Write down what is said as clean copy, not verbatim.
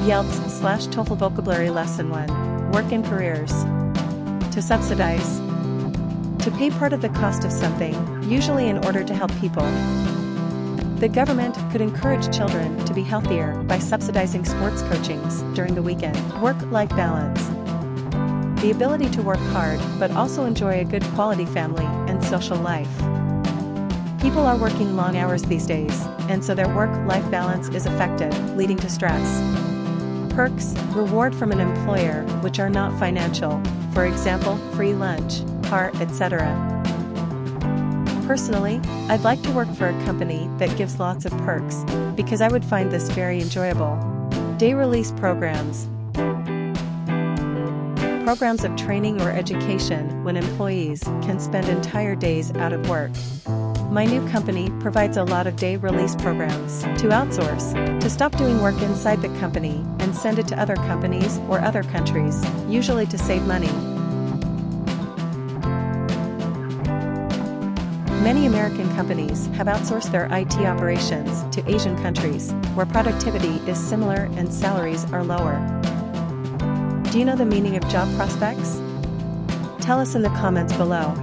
IELTS/TOEFL Vocabulary Lesson 1. Work and Careers. To subsidize. To pay part of the cost of something, usually in order to help people. The government could encourage children to be healthier by subsidizing sports coachings during the weekend. Work-life balance. The ability to work hard but also enjoy a good quality family and social life. People are working long hours these days, and so their work-life balance is affected, leading to stress. Perks, reward from an employer, which are not financial, for example, free lunch, car, etc. Personally, I'd like to work for a company that gives lots of perks, because I would find this very enjoyable. Day release programs. Programs of training or education when employees can spend entire days out of work. My new company provides a lot of day release programs. To outsource, to stop doing work inside the company and send it to other companies or other countries, usually to save money. Many American companies have outsourced their IT operations to Asian countries, where productivity is similar and salaries are lower. Do you know the meaning of job prospects? Tell us in the comments below.